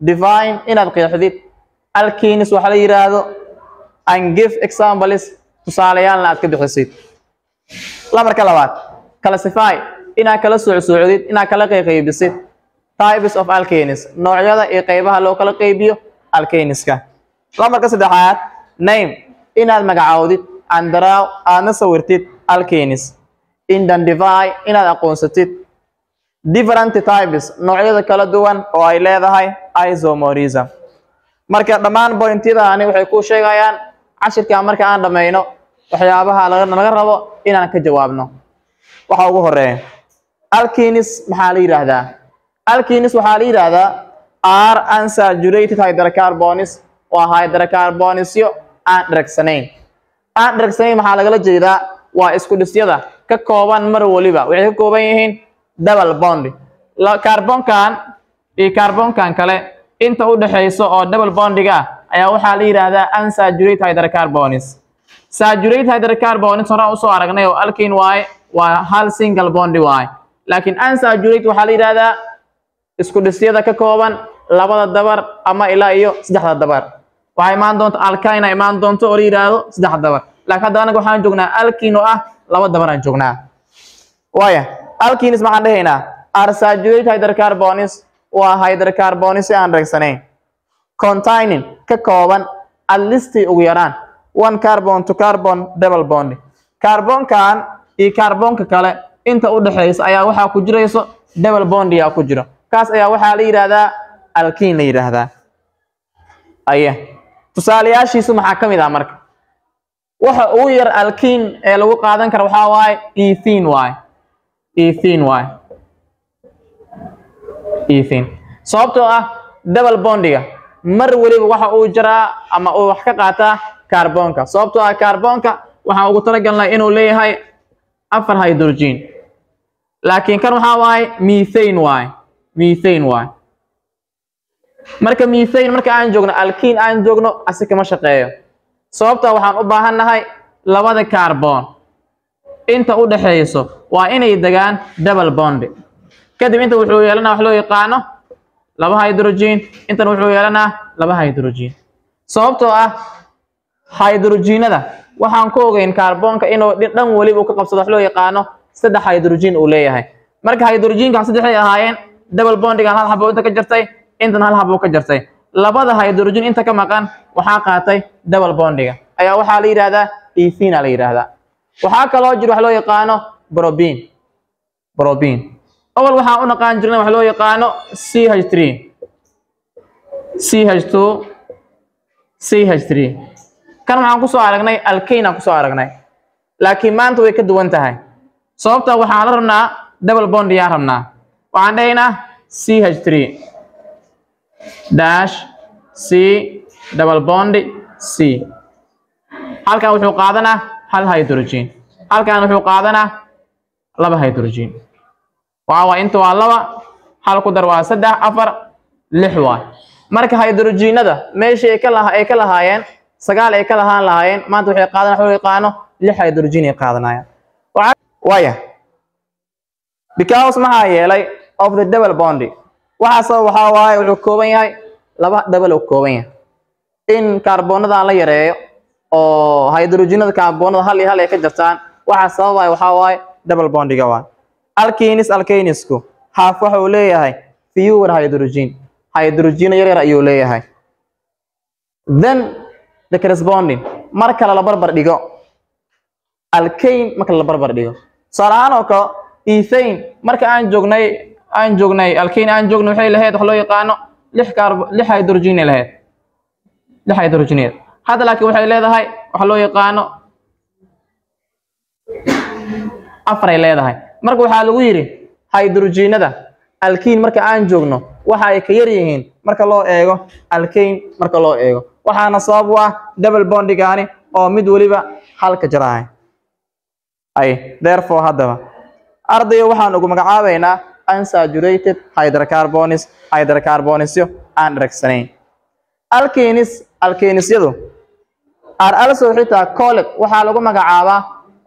define inaad qeexdid alkenes waxa la yiraahdo and give examples tusaaleyaalna aad ka bixisid lamarka labaad classify inaad kala soocsoocdid inaad kala qeybisid types of alkenes noocyada ee qaybaha loo kala qaybiyo alkeneska lamarka saddexaad name inaad magacaawdid and draw aadna sawirtid alkenes identify inaad aqoonsatid different types noocyada kala duwan oo ay leedahay isomerism marka dhammaan pointyadaani waxay ku sheegayaan cashirka marka aan dhameeyno waxyaabaha laga rabo inaan ka jawaabno waxa ugu horeeya alkenes maxaa la yiraahdaa alkenes waxa la yiraahdaa are unsaturated hydrocarbons waa hydrocarbonsyo aan dharagsanayn maxaa laga jeedaa waa isku dhisyada ka kooban mar waliba waxay ka kooban yihiin double bond carbonkan iyo carbonkan kale inta u dhaxayso oo double bondiga ayaa waxa la yiraahdaa unsaturated hydrocarbons saturated hydrocarbons hore u soo aragnay oo alkene waa hal single bond laakiin unsaturated waxa la yiraahdaa isku dhisyada ka kooban labada dabar ama ilaa iyo saddexda dabar waxay imaan doonto alkyne imaan doonto oo la yiraahdo saddex dabar laakiin hadda anagu waxaan joognaa alkene oo ah laba dabar aan joognaa waaya alkenes maxaan dhahaynaa unsaturated hydrocarbons waa hydrocarbons aan dharagsanayn containing ka kooban at least ugu yaraan one carbon to carbon double bond carbonkan iyo carbonka kale inta u dhaxaysa ayaa waxa ku jirayso double bond yaa ku jiro kaas ayaa waxa la yiraahdaa alkene la yiraahdaa tusaalayaashiisu maxaa kamid ah marka waxa uu yar alkene ee lagu qaadan karo waxa waaye ethene sababtoo ah double bondiga mar waliba waxa uu jiraa ama uu wax ka qaataa carbonka sababtoo ah carbonka waxa ugu talagalnaa inuu leeyahay afar hydrogen laakiin kan waxa waaye methane marka methane marka aan joogno alkene aan joogno asika ma shaqeeyo sababtoo waxaan u baahanahay labada carbon inta u dhaxayso waa inay degaan double bond kadib inta wuxuu yeelanaa wax loo yaqaano laba hydrogen intan wuxuu yeelanaa laba hydrogen sababtoo ah hydrogenada waxaan ku ogeyn carbonka inuu dhan waliba uu ka qabsado wax loo yaqaano saddex hydrogen uu leeyahay marka hydrogenka saddex ay ahaayeen double bondiga hal xabo inta ka jirtay intan hal xabo ka jirtay labada hydrogen inta ka maqan waxa qaatay double bondiga ayaa waxa la yiraahdaa ethene la yiraahdaa waxa kale oo jiro wax loo yaqaano propene awal waxa u naqaan jirnay wax loo yaqaano CH3 CH2 CH3 kan waxaan ku soo aragnay alkene aan ku soo aragnay laakiin maanta way ka duwan tahay sababta waxaan la rabnaa double bond yaa rabnaa waxaan dhahaynaa CH3 dash C double bond C halkan wuxuu qaadanaa hal hydrogen halkan wuxuu qaadanaa laba hydrogen waa inta waa laba hal ku dar waa 3 4 6 waa marka hydrogenada meesha ay ka lahaayeen sagaal ay ka lahaayeen maanta waxay qaadanaa waxa loo yaqaano 6 hydrogen ay qaadanayaan waaya because maxaa yeelay of the double bond waxa waaye wuxuu kooban yahay laba double oo kooban yahay in carbonada la yareeyo oo hydrogenada carbonada hal iyo hal ay ka jirtaan waxa sababay waxa waaye double bondiga waa alkenesku half waxa uu leeyahay fewer hydrogen yar ayuu leeyahay then the corresponding marka la barbar dhigo alkene marka la barbar dhigo salaano ka ethane marka aan joognay alkene aan joogno waxay lahayd wax loo yaqaano 6 hydrogen lahayd 6 hydrogen hada laakiin waxay leedahay wax loo yaqaano 4 ay leedahay marka waxa lagu yiri hydrogenada alkene marka aan joogno waxa ay ka yar yihiin marka loo eego alkene marka loo eego waxaana sabab u ah double bondigaani oo mid waliba halka jiraay therefore hadaba ardayo waxaan ugu magacaabeynaa unsaturated hydrocarbons aan dharagsanayn alkenesyadu are also xitaa called waxaa lagu magacaabaa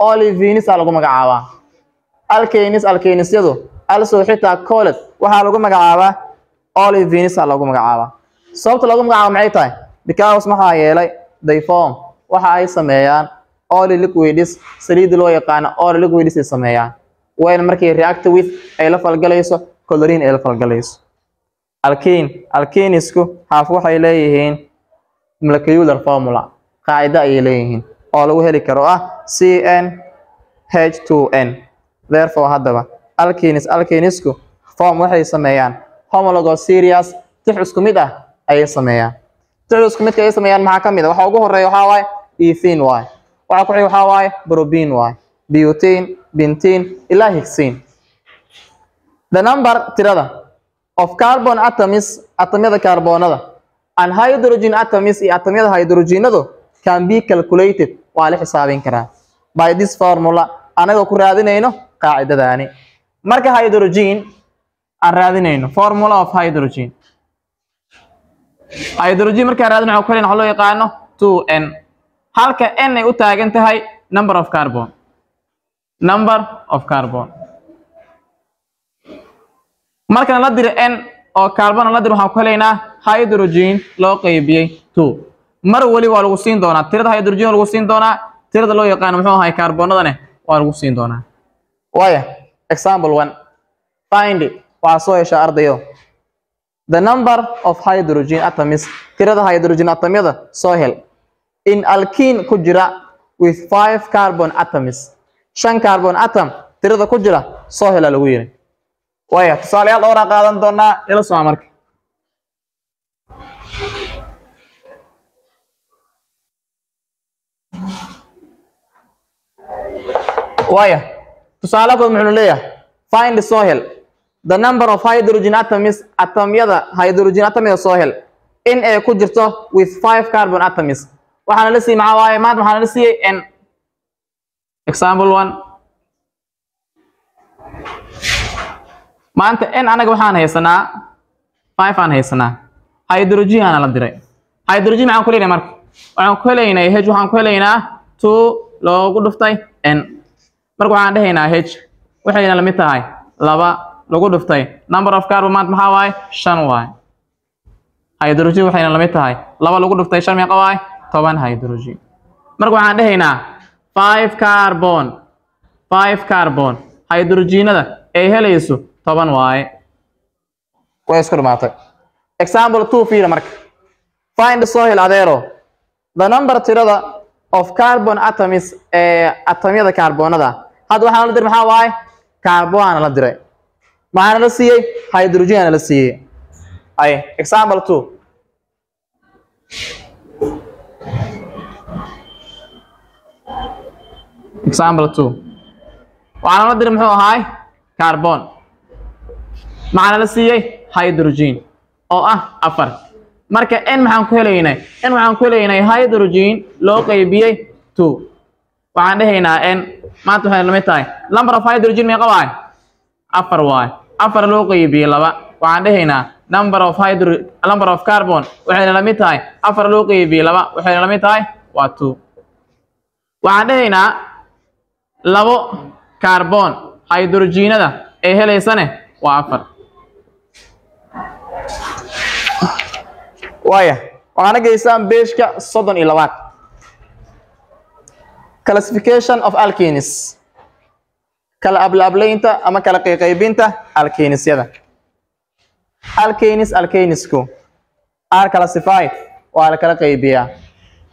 olefinis lagu magacaabaa alkenesyadu also xitaa called waxaa lagu magacaabaa olefinis lagu magacaabaa sababta lagu magacaabo maxay tahay because maxaa yeelay they form waxa ay sameeyaan all liquids saliid loo yaqaan all liquids ay sameeyaan when markay react with ay la falgalayso chlorine ay la falgalayso alkenisku half waxay leeyihiin molecular formula qaacida ay leeyihiin oo lagu heli karo ah CnH2n therefore hadaba alkenisku form waxay sameeyaan homologous series tix isku mid ah ay sameeyaan tix isku mid ay sameeyaan maxaa kamid ah waxa ugu horeeyo waxa waaye ethene waxa ku xiga waxa waaye propene butane bentene ila hexane the number tirada of carbon atoms atomyada carbonada and hydrogen atoms iyo atomyada hydrogenadu can be calculated waa la xisaabin karaa by this formula anaga ku raadinayno qaacidadaani marka hydrogen aan raadinayno formula of hydrogen marka raadinayno waxa kale loo yaqaano 2n halka n ay u taagan tahay number of carbon marka la diro n oo carbon la diro waxaan ku helaynaa hydrogen loo qaybiyay 2 mar wali waa lagu siin doonaa tirada hydrogen lagu siin doonaa tirada loo yaqaan muxuu ahay carbonadane waa lagu siin doonaa waaya example 1 find waa soo yeesha ardayo the number of hydrogen atoms tirada hydrogen atomyada soo hel in alkene ku jira with 5 carbon atoms 5 carbon atom tirada ku jira soo hela lagu yiri waya tusaalayaal dhowr ah qaadan doonaa ila soo marka waya tusaalaha muxuu leeyahay find soo hel the number of hydrogen atoms atomyada hydrogen atomyada soo hel in ay ku jirto with 5 carbon atoms waxaana la siiyay maxaa waaye maad waxaana la siiyay n example 1 maanta n anaga waxaan haysanaa 5 aan haysanaa hydrogen aan la diray hydrogen maxaan ku leeyahay marka waxaan ku helaynaa h waxaan ku helaynaa 2 loogu dhuftay n marka waxaan dhahaynaa h waxayna la mid tahay 2 lagu dhuftay number of carbon maanta maxaa waaye 5 waaye hydrogen waxayna la mid tahay 2 lagu dhuftay 5 meeqa waaye 10 hydrogen marka waxaan dhahaynaa 5 carbon hydrogenada ay helayso 10 waaye way isku dhamaatay example 2 fiir marka find soil adeero the number tirada of carbon atoms atomyada carbonada hadda waxaan la diray maxaa waaye carbon la diray maxaan la siiyay hydrogen la siiyay ay example 2 example 2 waxaan la diray muxuu ahaay carbon maxaan la siiyay hydrogen oo ah 4 marka n maxaan ku helaynaa hydrogen loo qaybiyay 2 waxaan dhahaynaa n maanta waxay la mid tahay number of hydrogen meeqa waaye 4 waaye 4 loo qaybiyay 2 waxaan dhahaynaa number of carbon waxay la mid tahay 4 loo qaybiyay 2 waxay la mid tahay waa 2 waxaan dhahaynaa 2 carbon hydrogenada ay helaysane waa 4 waya waxaan geysaan beeshka 32 classification of alkenes kala ablaableynta ama kala qaybinta alkenesyada alkenesku are classified waa la kala qaybiyaa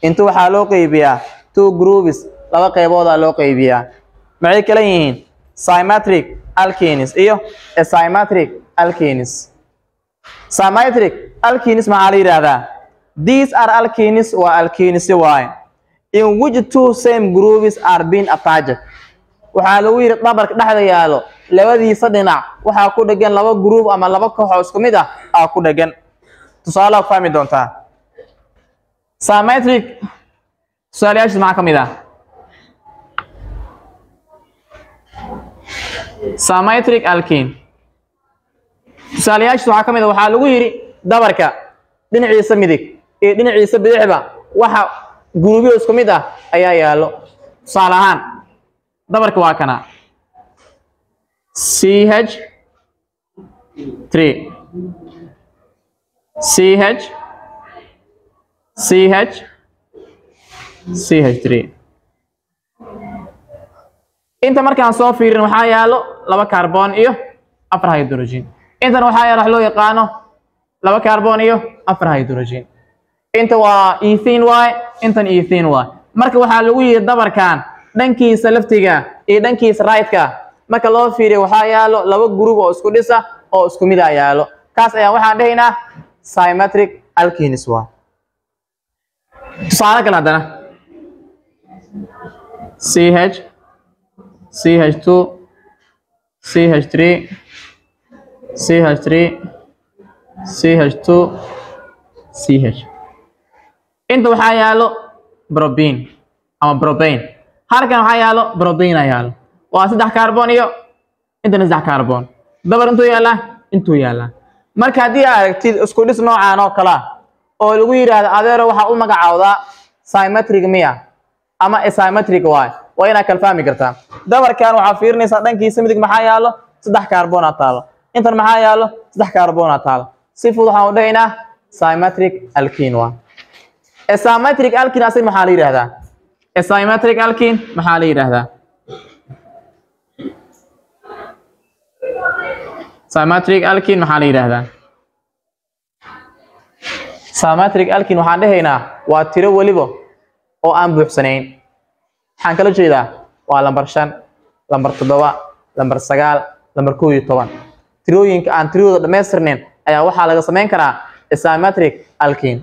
inta waxaa loo qaybiyaa 2 groups laba qaybood loo qaybiyaa maxay kala yihiin symmetric alkenes iyo asymmetric alkenes symmetric alkenes maxaa la yiraahdaa these are alkenes waa alkenes waaye in which 2 same groups are being attached waxaa lagu yiri dhabarka dhexda yaalo labadiisa dhinac waxaa ku dhagan laba group ama laba koox isku mid ah ku dhagan tusaale aad fahmi doontaa symmetric su'aalayaasha maxaa kamid ah symmetric alkene su'aalayaasha waxaa kamid ah waxaa lagu yiri dhabarka dhinaciisa midig ee dhinaciisa bidixba waxa group isku mid ah ayaa yaalo tusaale ahaan dhabarka waa kana CH3 CH CH3 inta markaan soo fiirin waxaa yaalo 2 carbon iyo 4 hydrogen intan waxaa yaalo wax loo yaqaano 2 carbon iyo 4 hydrogen inta waa ethene y intan ethene y marka waxaa lagu yiri dabarkan dhankiisa laftiga iyo dhankiisa right-ka marka loo fiiriyo waxaa yaalo 2 group oo isku dhisa oo isku mid ah yaalo kaas ayaa waxaan dhahaynaa symmetric alkenes waa tusaale kale hadana CH CH2 CH3 CH3 CH2 CH inta waxaa yaalo propene ama propane halkan waxaa yaalo propane yaalo waa 3 carbon iyo intana 3 carbon dabar intuu yaala marka hadii aad aragtid isku dhis noocaan oo kala oo lagu yiraahdo adeero waxa uu magacaawdaa symmetric miya ama asymmetric waa ina kala fahmi kartaa dabarkan waxa fiirinaysa dhankiisa midig maxaa yaalo 3 carbon taalo intan maxaa yaalo 3 carbon taalo si fudud waxaan u dhahaynaa symmetric alkene waa asymmetric alkene asig maxaa la yiraahdaa asymmetric alkene maxaa la yiraahdaa symmetric alkene maxaa la yiraahdaa symmetric alkene waxaan dhahaynaa waa tiro waliba oo aan buuxsanayn waxaan kala jeedaa waa lambar 5 lambar 7 lambar 9 lambar 11 tirooyinka aan tirooda dhameystirnayn ayaa waxaa laga sameyn karaa asymmetric alkene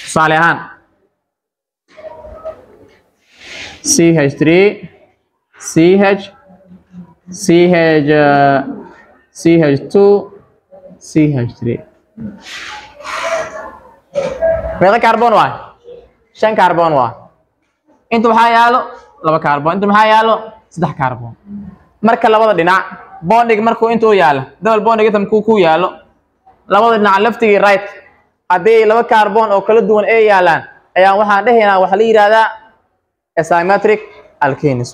tusaale ahaan CH3 CH CH CH2 CH3 meeqa carbon waa 5 carbon waa inta waxaa yaalo 2 carbon inta maxaa yaalo 3 carbon marka labada dhinac bonding markuu intuu yaalo double bonding inta ku yaalo labada dhinac leftiga right hadii 2 carbon oo kala duwan ay yaalaan ayaa waxaan dhahaynaa waxa la yiraahdaa asymmetric alkenes